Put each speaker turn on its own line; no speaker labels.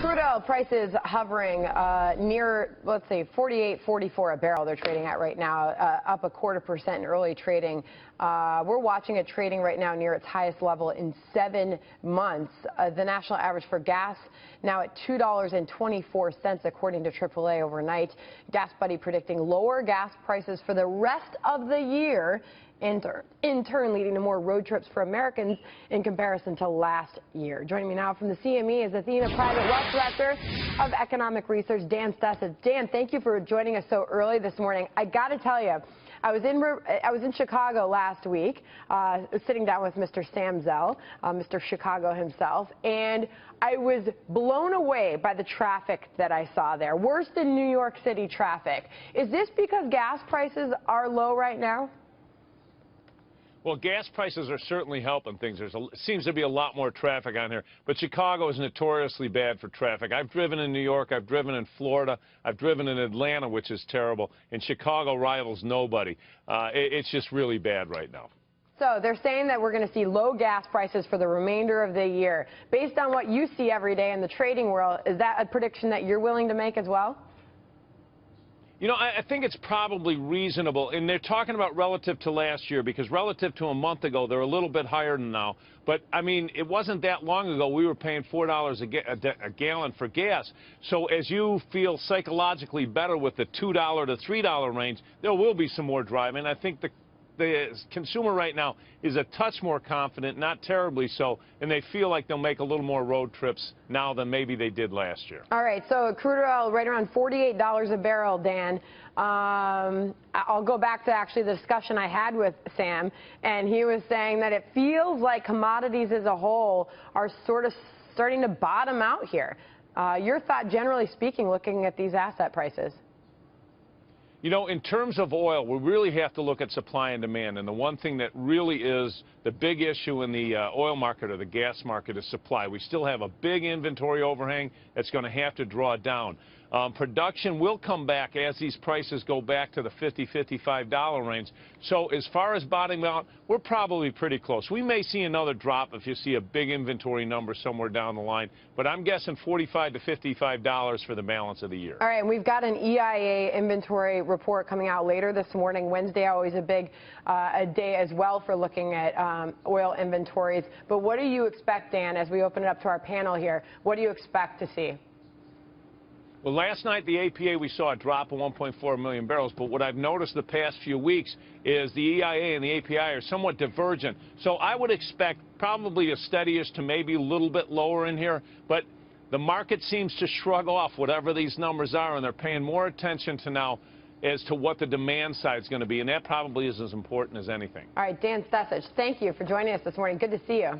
Crude oil prices hovering near, let's say, 48.44 a barrel. They're trading at right now, up 0.25% in early trading. We're watching it trading right now near its highest level in 7 months. The national average for gas now at $2.24, according to AAA overnight. Gas Buddy predicting lower gas prices for the rest of the year, in turn leading to more road trips for Americans in comparison to last year. Joining me now from the CME is Athena Private Wealth Director of Economic Research, Dan Stecich. Dan, thank you for joining us so early this morning. I got to tell you, I was in Chicago last week, sitting down with Mr. Sam Zell, Mr. Chicago himself, and I was blown away by the traffic that I saw there. Worse than New York City traffic. Is this because gas prices are low right now?
Well, gas prices are certainly helping things. There seems to be a lot more traffic on here, but Chicago is notoriously bad for traffic. I've driven in New York, I've driven in Florida, I've driven in Atlanta, which is terrible, and Chicago rivals nobody. It's just really bad right now.
So they're saying that we're going to see low gas prices for the remainder of the year. Based on what you see every day in the trading world, is that a prediction that you're willing to make as well?
You know, I think it's probably reasonable, and they're talking about relative to last year, because relative to a month ago, they're a little bit higher than now. But, I mean, it wasn't that long ago we were paying $4 a gallon for gas. So as you feel psychologically better with the $2 to $3 range, there will be some more driving. I think the consumer right now is a touch more confident, not terribly so, and they feel like they'll make a little more road trips now than maybe they did last year.
All right, so crude oil right around $48 a barrel, Dan. I'll go back to actually the discussion I had with Sam, and he was saying that it feels like commodities as a whole are sort of starting to bottom out here. Your thought, generally speaking, looking at these asset prices?
You know, in terms of oil, we really have to look at supply and demand. And the one thing that really is the big issue in the oil market or the gas market is supply. We still have a big inventory overhang that's going to have to draw down. Production will come back as these prices go back to the $50, $55 range. So as far as bottoming out, we're probably pretty close. We may see another drop if you see a big inventory number somewhere down the line. But I'm guessing $45 to $55 for the balance of the year.
All right, and we've got an EIA inventory report coming out later this morning. Wednesday, always a big a day as well for looking at oil inventories. But what do you expect, Dan, as we open it up to our panel here? What do you expect to see?
Well, last night, the APA, we saw a drop of 1.4 million barrels. But what I've noticed the past few weeks is the EIA and the API are somewhat divergent. So I would expect probably a steadiest to maybe a little bit lower in here. But the market seems to shrug off whatever these numbers are, and they're paying more attention to now as to what the demand side is going to be. And that probably is as important as anything.
All right, Dan Stecich, thank you for joining us this morning. Good to see you.